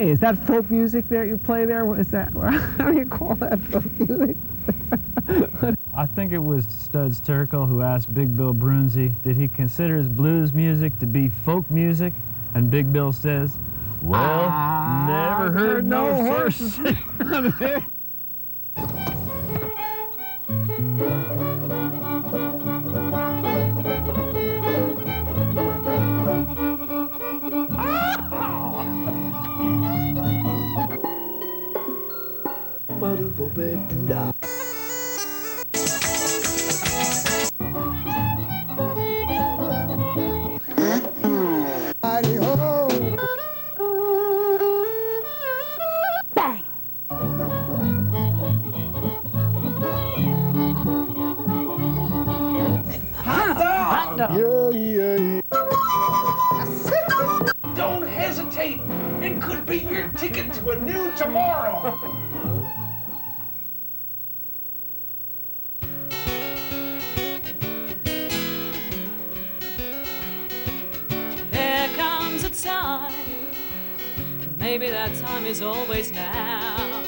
Hey, is that folk music that you play there? What is that? How do you call that folk music? I think it was Studs Terkel who asked Big Bill Brunzi, did he consider his blues music to be folk music? And Big Bill says, well, never heard no horses. Don't hesitate. It could be your ticket to a new tomorrow. There comes a time, maybe that time is always now,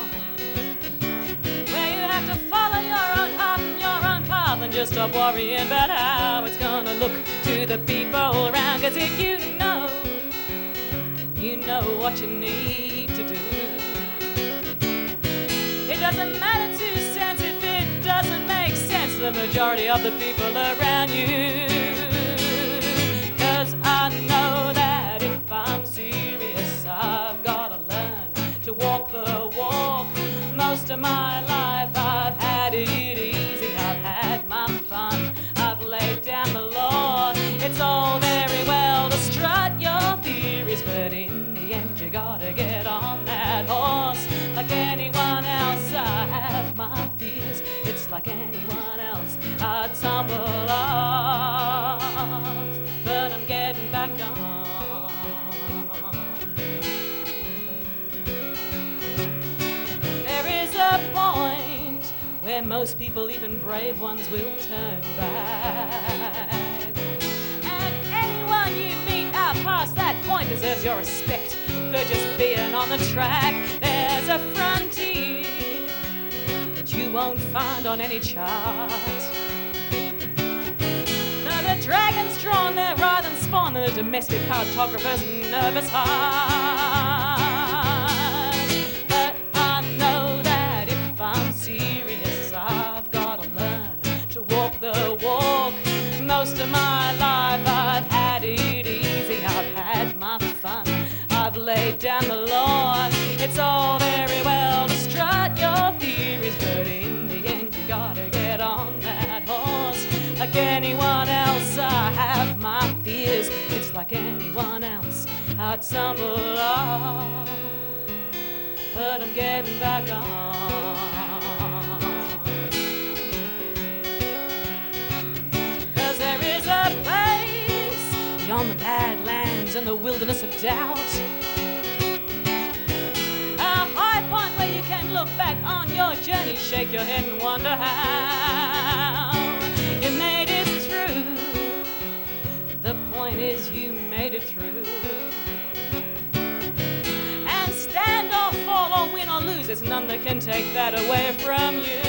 where you have to follow your own heart and your own path and just stop worrying about how it's gonna look to the people around. 'Cause if you know what you need to do, it doesn't matter 2 cents if it doesn't make sense to the majority of the people around you. 'Cause I know that if I'm serious, I've gotta learn to walk the walk. Most of my life I've had it easy, I've had my fun, I've laid down the law. It's all very well to strut your theories, but in the end you gotta get on that horse. Like anyone else, I have my fears. It's like anyone else, I tumble off, but I'm getting back on. There is a point where most people, even brave ones, will turn back. And anyone you meet out past that point deserves your respect for just being on the track. There's a frontier that you won't find on any chart. Now the dragon's drawn their writhe and spawn the domestic cartographer's nervous heart. But I know that if I'm serious, I've gotta learn to walk the walk. Most of my life I've had it easy, I've had my fun, I've laid down the law. It's all very well to strut your theories, but in the end you gotta get on that horse. Like anyone else, I have my fears. It's like anyone else, I tumble off, but I'm getting back on. 'Cause there is a place beyond the badlands and the wilderness of doubt, a high point where you can look back on your journey, shake your head and wonder how you made it through. The point is you made it through. And stand or fall or win or lose, there's none that can take that away from you.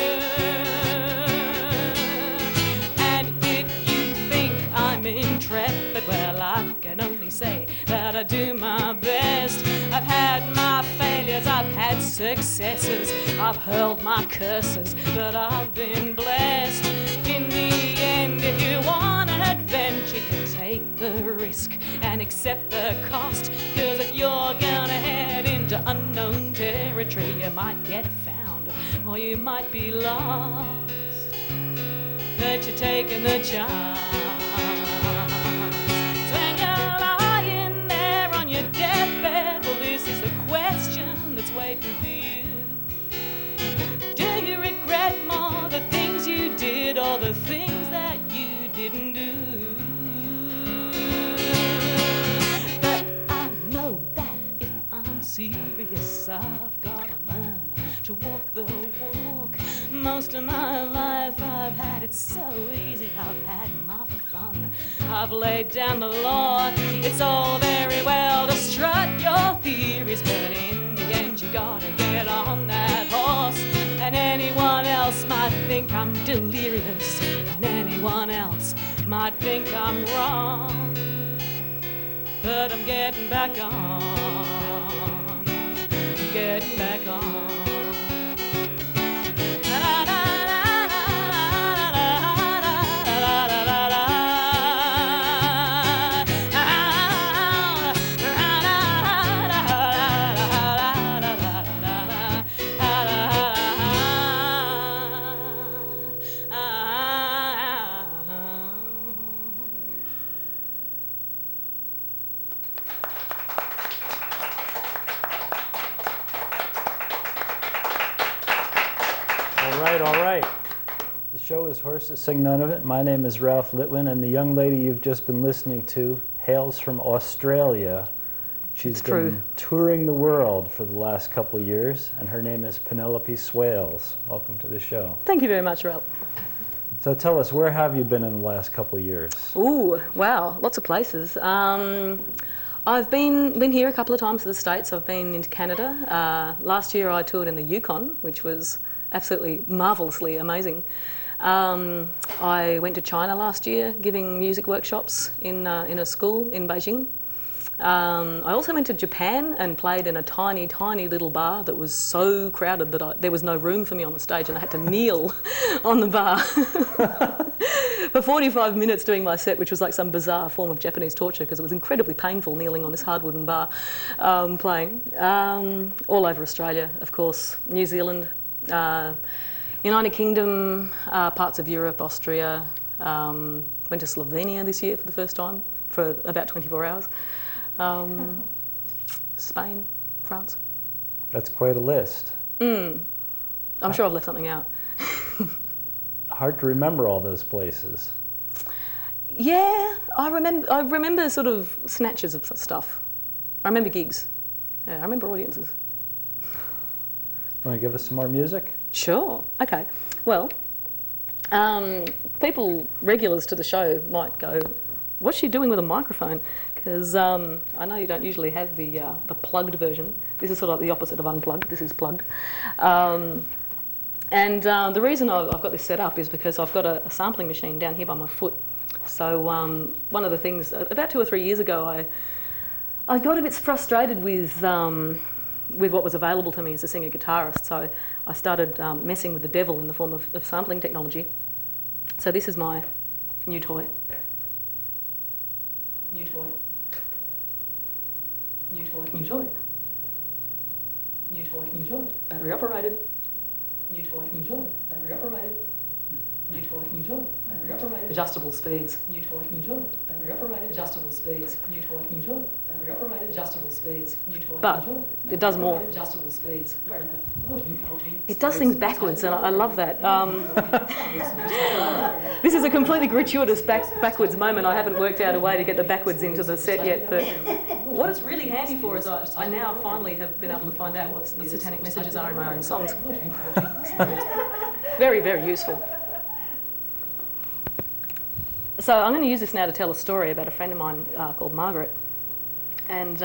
And if you think I'm intrepid, well, I can only say that I do my best. I've had my failures, I've had successes, I've hurled my curses, but I've been blessed. In the end, if you want an adventure, you take the risk and accept the cost. 'Cause if you're gonna head into unknown territory, you might get found or you might be lost, but you're taking the chance. When you're lying there on your deathbed, well, this is the question that's waiting for you. Do you regret more the things you did or the things that you didn't do? But I know that if I'm serious, I've gotta learn to walk the walk. Most of my life I've had it so easy, I've had my fun, I've laid down the law. It's all very well to strut your theories, but in gotta get on that horse. And anyone else might think I'm delirious, and anyone else might think I'm wrong. But I'm getting back on, I'm getting back on. All right. The show is Horses Sing None of It. My name is Ralph Litwin, and the young lady you've just been listening to hails from Australia. She's been touring the world for the last couple of years, and her name is Penellope Swales. Welcome to the show. Thank you very much, Ralph. So tell us, where have you been in the last couple of years? Ooh, wow, lots of places. I've been here a couple of times to the States. I've been into Canada. Last year I toured in the Yukon, which was absolutely marvellously amazing. I went to China last year giving music workshops in a school in Beijing. I also went to Japan and played in a tiny, tiny little bar that was so crowded that there was no room for me on the stage, and I had to kneel on the bar for 45 minutes doing my set, which was like some bizarre form of Japanese torture because it was incredibly painful kneeling on this hardwooden bar playing. All over Australia, of course, New Zealand, United Kingdom, parts of Europe, Austria. Went to Slovenia this year for the first time for about 24 hours. Spain, France. That's quite a list. I'm sure I've left something out. Hard to remember all those places. Yeah, I remember sort of snatches of stuff. I remember gigs. Yeah, I remember audiences. Want to give us some more music? Sure. Okay. Well, people, regulars to the show, might go, "What's she doing with a microphone?" Because I know you don't usually have the plugged version. This is sort of like the opposite of unplugged. This is plugged. And the reason I've got this set up is because I've got a sampling machine down here by my foot. So one of the things, about 2 or 3 years ago, I got a bit frustrated with what was available to me as a singer-guitarist. So I started messing with the devil in the form of sampling technology. So this is my new toy. New toy. New toy. New toy. New toy. New toy. Battery operated. New toy. New toy. Battery operated. New toy. New toy. Battery operated. Adjustable speeds. New toy. New toy. Battery operated. Adjustable speeds. New toy. New toy. Battery operated. Adjustable speeds. New toy. But it does more. Adjustable speeds. It does things backwards, and I love that. This is a completely gratuitous backwards moment. I haven't worked out a way to get the backwards into the set yet, but what it's really handy for is I now finally have been able to find out what the satanic messages are in my own songs. Very, very useful. So I'm going to use this now to tell a story about a friend of mine called Margaret. And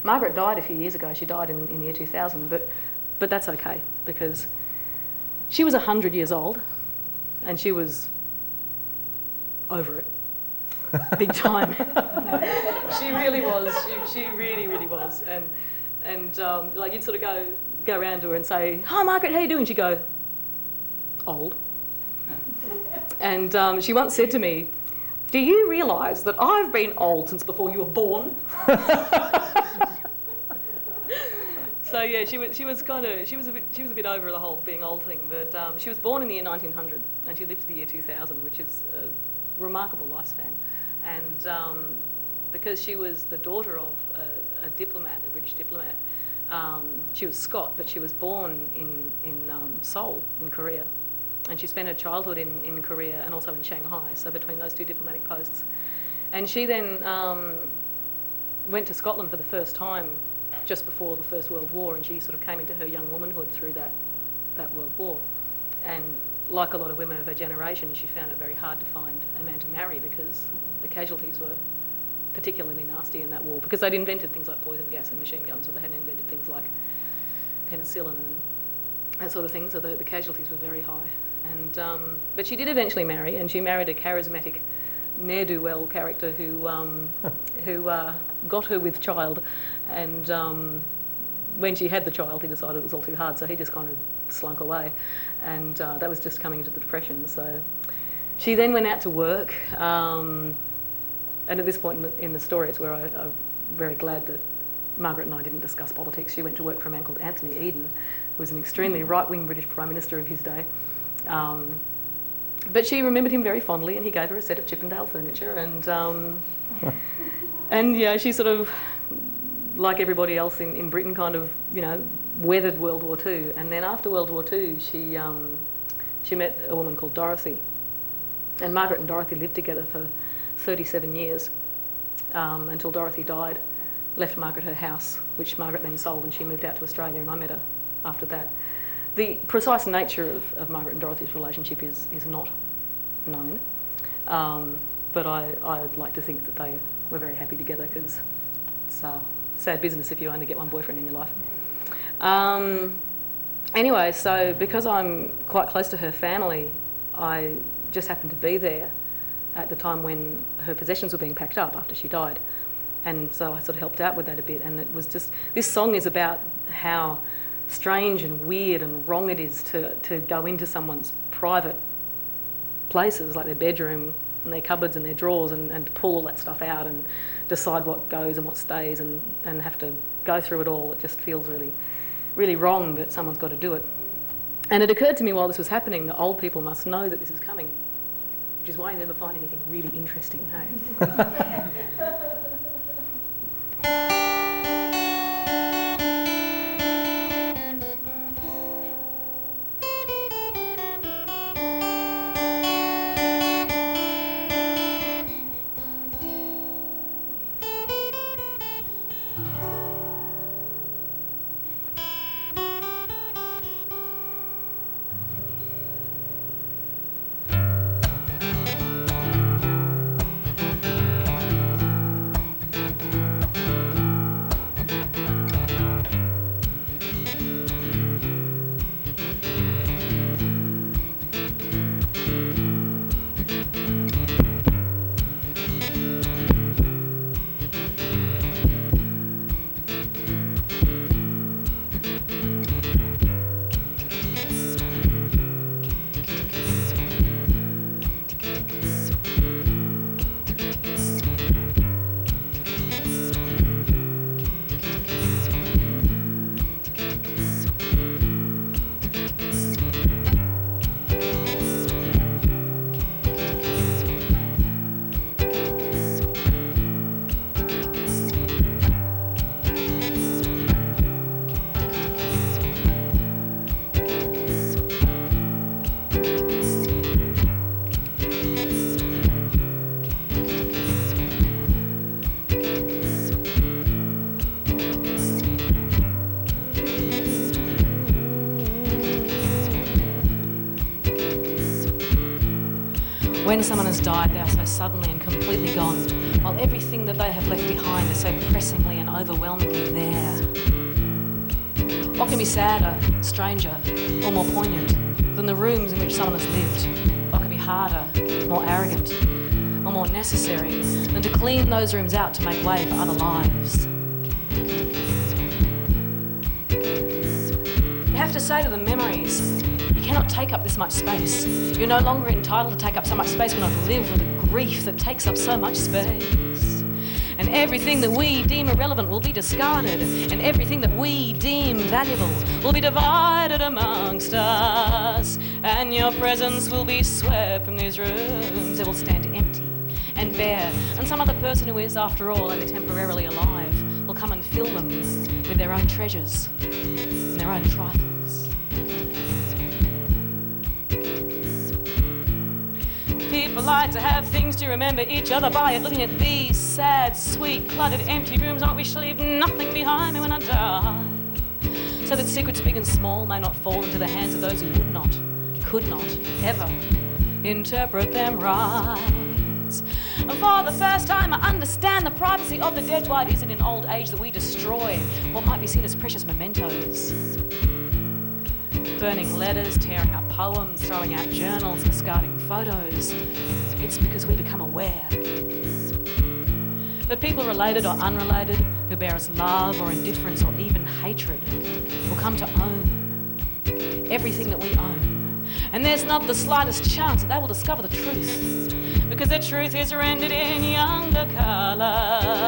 Margaret died a few years ago. She died in the year 2000, but that's okay because she was 100 years old and she was over it, big time. She really was. She really, really was. And like you'd sort of go around to her and say, "Hi, Margaret, how you doing?" She'd go, "Old." And she once said to me, "Do you realise that I've been old since before you were born?" So yeah, she was a bit over the whole being old thing. But she was born in the year 1900 and she lived to the year 2000, which is a remarkable lifespan. And because she was the daughter of a diplomat, a British diplomat, she was Scot, but she was born in Seoul in Korea. And she spent her childhood in Korea and also in Shanghai, so between those two diplomatic posts. And she then went to Scotland for the first time just before the First World War, and she sort of came into her young womanhood through that World War. And like a lot of women of her generation, she found it very hard to find a man to marry because the casualties were particularly nasty in that war, because they'd invented things like poison gas and machine guns, but they hadn't invented things like penicillin and that sort of thing, so the casualties were very high. And but she did eventually marry, and she married a charismatic ne'er-do-well character who got her with child, and when she had the child, he decided it was all too hard, so he just kind of slunk away, and that was just coming into the Depression. So she then went out to work, and at this point in the story, it's where I'm very glad that Margaret and I didn't discuss politics. She went to work for a man called Anthony Eden, who was an extremely right-wing British Prime Minister of his day. But she remembered him very fondly, and he gave her a set of Chippendale furniture, and yeah, she sort of, like everybody else in Britain, kind of, weathered World War II. And then after World War II, she met a woman called Dorothy, and Margaret and Dorothy lived together for 37 years until Dorothy died, left Margaret her house, which Margaret then sold, and she moved out to Australia, and I met her after that. The precise nature of Margaret and Dorothy's relationship is not known, but I'd like to think that they were very happy together, because it's sad business if you only get one boyfriend in your life. Anyway, so because I'm quite close to her family, I just happened to be there at the time when her possessions were being packed up after she died. And so I sort of helped out with that a bit, and it was just, this song is about how strange and weird and wrong it is to go into someone's private places, like their bedroom and their cupboards and their drawers, and pull all that stuff out and decide what goes and what stays, and have to go through it all. It just feels really, really wrong, but someone's got to do it. And it occurred to me while this was happening that old people must know that this is coming, which is why you never find anything really interesting, hey? When someone has died, they are so suddenly and completely gone, while everything that they have left behind is so pressingly and overwhelmingly there. What can be sadder, stranger, or more poignant than the rooms in which someone has lived? What can be harder, more arrogant, or more necessary than to clean those rooms out to make way for other lives? You have to say to the memories, you cannot take up this much space. You're no longer entitled to take up so much space when I've lived with a grief that takes up so much space. And everything that we deem irrelevant will be discarded, and everything that we deem valuable will be divided amongst us. And your presence will be swept from these rooms. They will stand empty and bare, and some other person who is, after all, only temporarily alive will come and fill them with their own treasures and their own trifles. People like to have things to remember each other by it, looking at these sad, sweet, cluttered, empty rooms. I wish to leave nothing behind me when I die, so that secrets big and small may not fall into the hands of those who would not, could not, ever interpret them right. hands. And for the first time I understand the privacy of the dead. Why is it in old age that we destroy what might be seen as precious mementos? Burning letters, tearing up poems, throwing out journals, discarding photos. It's because we become aware that people related or unrelated who bear us love or indifference or even hatred will come to own everything that we own. And there's not the slightest chance that they will discover the truth, because the truth is rendered in younger colours.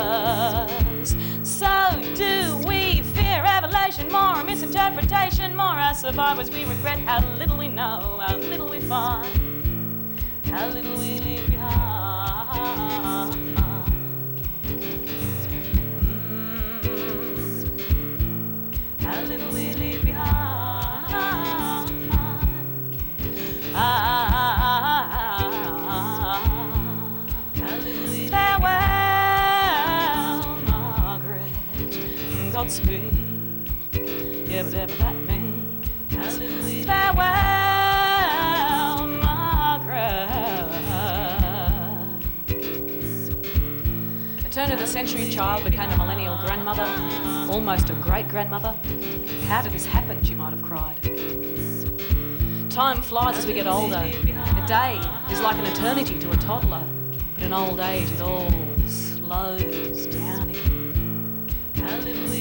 So do we fear revelation more, or misinterpretation more? As survivors we regret how little we know, how little we find, how little we leave behind. How little we leave behind. Farewell, Margaret, Godspeed, yeah, whatever that means. Farewell, Margaret. A turn of the century child became a millennial grandmother, almost a great-grandmother. How did this happen, she might have cried. Time flies as we get older. A day is like an eternity to a toddler, but in old age it all slows down again.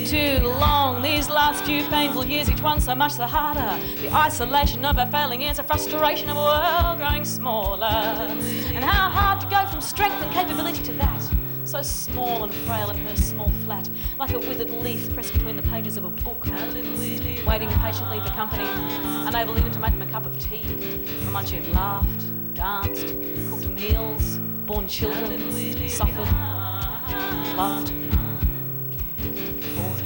Too long, these last few painful years, each one so much the harder. The isolation of our failing years, a frustration of a world growing smaller. And how hard to go from strength and capability to that. So small and frail in her small flat, like a withered leaf pressed between the pages of a book, waiting patiently for company, unable even to make them a cup of tea. From when she had laughed, danced, cooked meals, born children, suffered, loved, fought.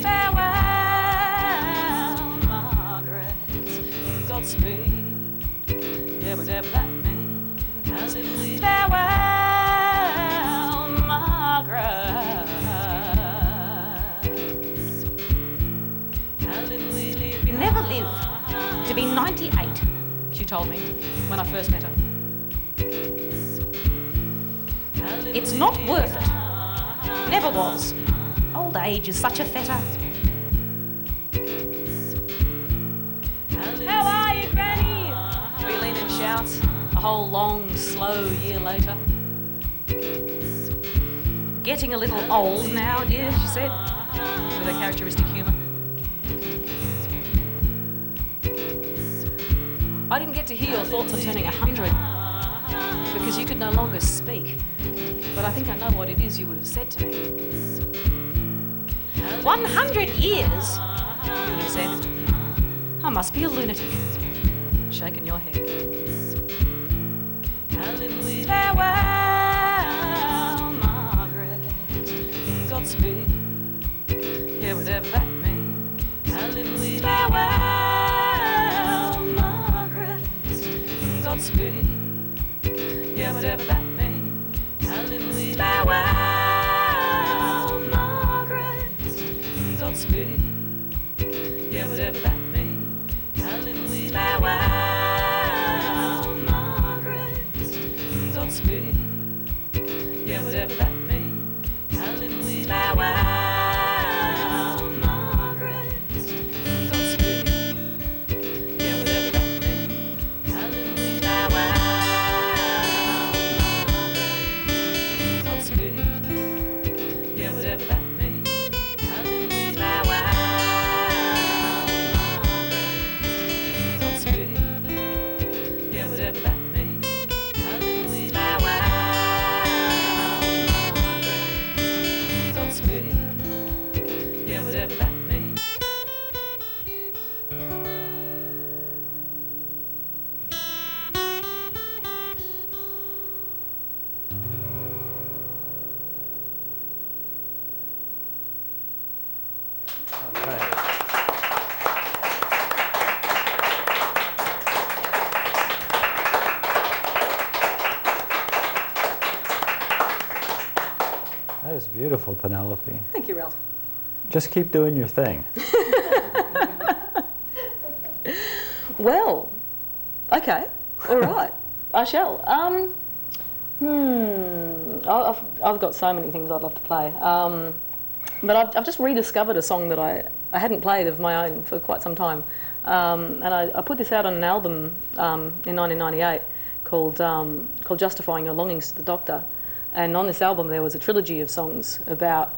Farewell, Margaret, Godspeed, yeah, whatever that means. Farewell, Margaret. You never live to be 98, she told me when I first met her. It's not worth it. Never was. Old age is such a fetter. How are you, Granny? Relena shouts. A whole long, slow year later. Getting a little old now, dear, she said, with her characteristic humour. I didn't get to hear your thoughts on turning 100 because you could no longer speak, but I think I know what it is you would have said to me. 100 years, you would have said. I must be a lunatic. Shaking your head. Farewell, Margaret, Godspeed, yeah, whatever that means. Farewell, Margaret, Godspeed, yeah, whatever that means. Farewell, Margaret, Godspeed, yeah, whatever that means. Farewell, Margaret, Godspeed, yeah, whatever that means. Farewell, Margaret, Godspeed, yeah, whatever that means. Farewell, Margaret, Godspeed, yeah, whatever that means. Farewell, Margaret, Godspeed, yeah, whatever that means. Yeah, whatever that means. That is beautiful, Penelope. Thank you, Ralph. Just keep doing your thing. Well, Okay, all right, I shall. I've got so many things I'd love to play. But I've just rediscovered a song that I hadn't played of my own for quite some time. And I put this out on an album in 1998 called Justifying Your Longings to the Doctor. And on this album there was a trilogy of songs about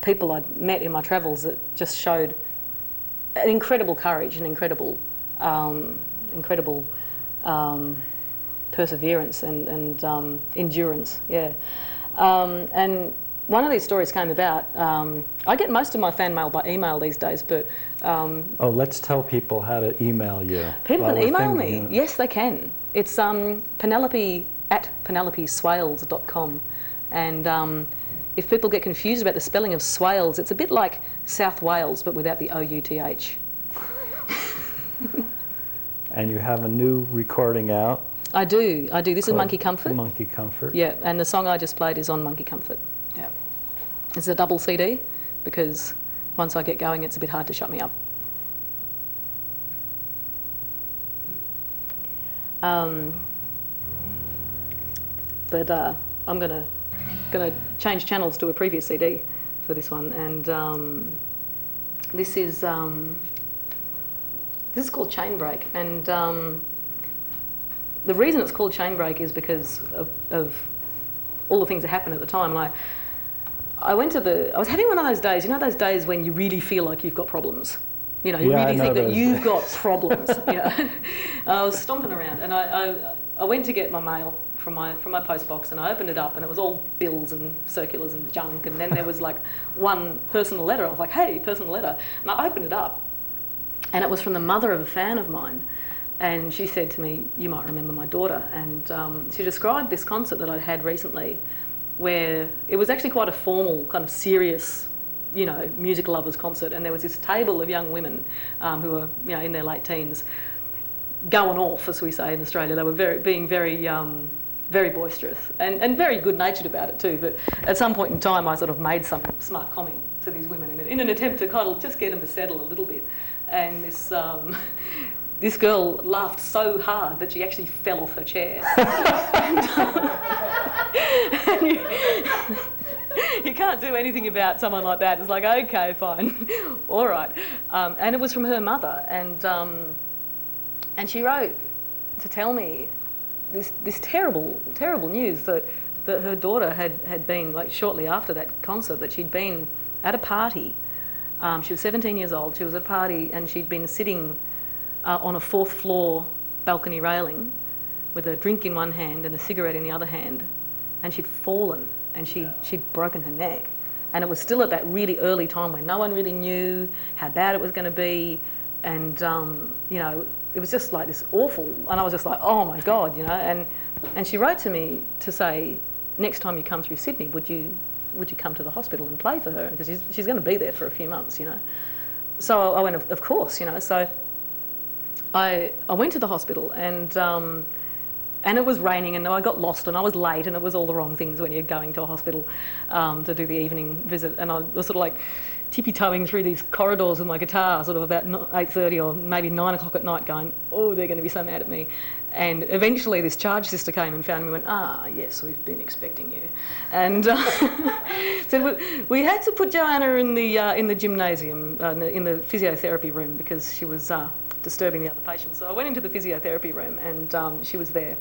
people I'd met in my travels that just showed an incredible courage and incredible perseverance and endurance, yeah. And one of these stories came about. I get most of my fan mail by email these days, but... let's tell people how to email you. People can email me. Yes, they can. It's Penellope at penelopeswales.com. And if people get confused about the spelling of Swales, it's a bit like South Wales, but without the O-U-T-H. And you have a new recording out. I do. This is Monkey Comfort. Monkey Comfort. Yeah, and the song I just played is on Monkey Comfort. Yeah. It's a double CD because once I get going, it's a bit hard to shut me up. But I'm gonna change channels to a previous CD for this one, and this is called Chain Break, and the reason it's called Chain Break is because of all the things that happened at the time. And I was having one of those days, you know, those days when you really feel like you've got problems. You know, you really think that you've got problems. Yeah. I was stomping around, and I went to get my mail from my post box, and I opened it up, and it was all bills and circulars and junk. And then there was like one personal letter. I was like, hey, personal letter. And I opened it up, and it was from the mother of a fan of mine. And she said to me, you might remember my daughter. And she described this concert that I'd had recently, where it was actually quite a formal, kind of serious, you know, music lovers concert. And there was this table of young women who were, you know, in their late teens, going off, as we say in Australia. They were being very boisterous and very good-natured about it too. But at some point in time, I sort of made some smart comment to these women in an attempt to kind of just get them to settle a little bit. And this girl laughed so hard that she actually fell off her chair. and you can't do anything about someone like that. It's like, okay, fine, all right. And it was from her mother, and she wrote to tell me this terrible news that her daughter had been, like, shortly after that concert, that she'd been at a party. She was 17 years old. She was at a party, and she'd been sitting on a 4th floor balcony railing with a drink in one hand and a cigarette in the other hand, and she'd fallen and she'd broken her neck. And it was still at that really early time when no one really knew how bad it was going to be, and you know, it was just like this awful, and I was just like, oh my God, you know. And she wrote to me to say, next time you come through Sydney, would you come to the hospital and play for her, because she's going to be there for a few months, you know. So I went, of course, you know. So I went to the hospital, and it was raining, and I got lost, and I was late, and it was all the wrong things when you're going to a hospital to do the evening visit. And I was sort of like tippy-toeing through these corridors with my guitar, sort of about 8:30 or maybe 9 o'clock at night, going, oh, they're going to be so mad at me. And eventually this charge sister came and found me and went, yes, we've been expecting you. And said, we had to put Joanna in the gymnasium, in the physiotherapy room, because she was disturbing the other patients. So I went into the physiotherapy room, and she was there.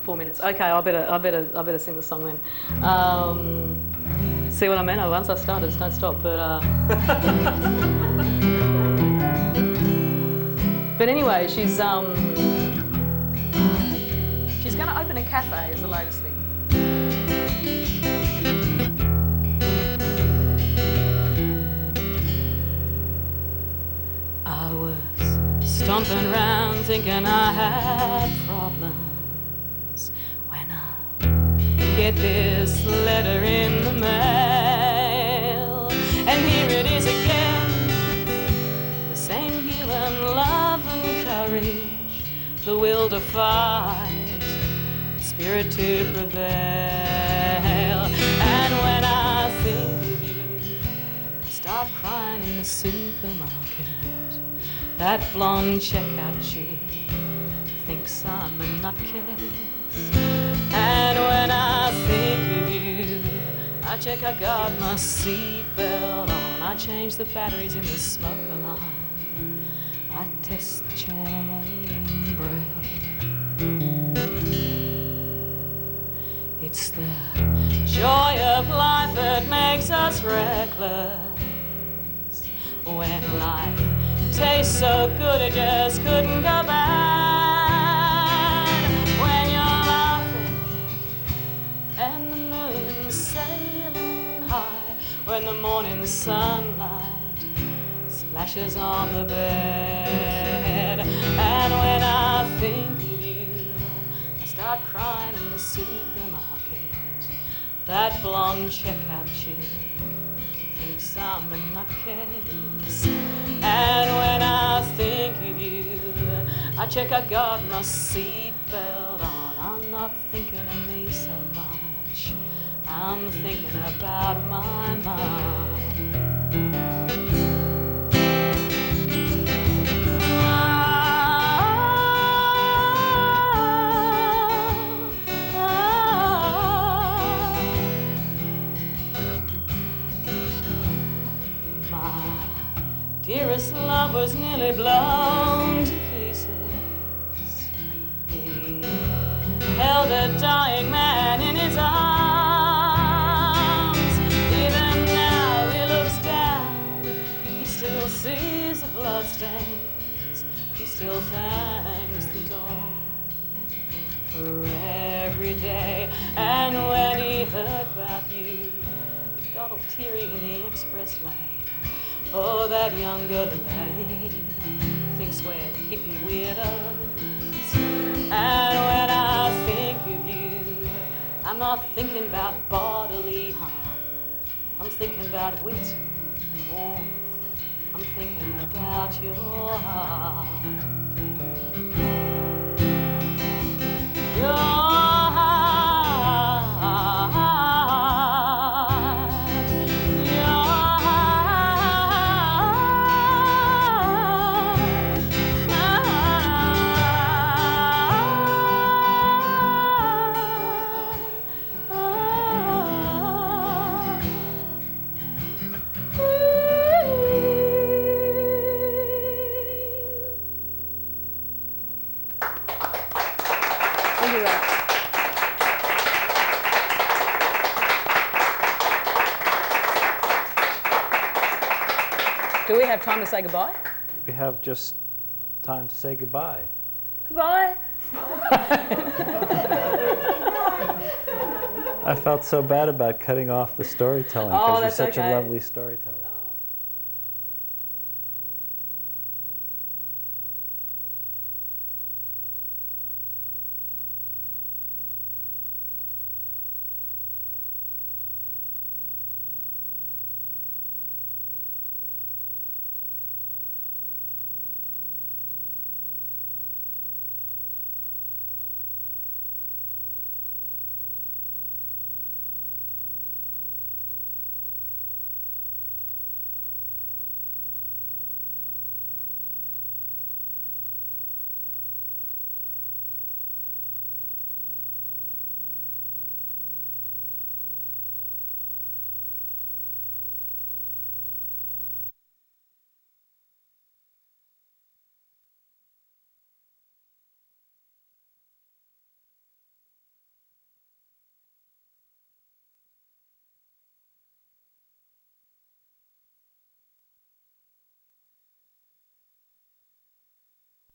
4 minutes. Okay, I better sing the song then. See what I mean? Once I start, I just don't stop. But anyway, she's going to open a cafe is the latest thing. I was stomping around thinking I had problems when I get this letter in the mail, and here it is again, the same human love and courage, the will to fight, the spirit to prevail. And when I think of you, I start crying in the supermarket. That blonde checkout chick thinks I'm a nutcase. And when I think of you, I check I got my seatbelt on. I change the batteries in the smoke alarm. I test the chain brake. It's the joy of life that makes us reckless. When life tastes so good it just couldn't go bad. When you're laughing and the moon's sailing high. When the morning sunlight splashes on the bed. And when I think of you, I start crying in the supermarket. That blonde checkout chick thinks I'm a nutcase. And when I think of you, I check I got my seatbelt on. I'm not thinking of me so much, I'm thinking about my mom. Dearest love was nearly blown to pieces. He held a dying man in his arms. Even now he looks down, he still sees the bloodstains. He still thanks the dawn for every day. And when he heard about you, he got all teary in the express lane. Oh, that young girl Elaine thinks we're hippie weirdos. And when I think of you, I'm not thinking about bodily harm. I'm thinking about wit and warmth. I'm thinking about your heart. Your heart. Do we have time to say goodbye? We have just time to say goodbye. Goodbye. I felt so bad about cutting off the storytelling because you're such a lovely storyteller.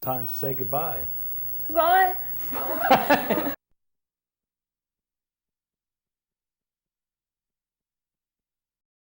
Time to say goodbye. Goodbye.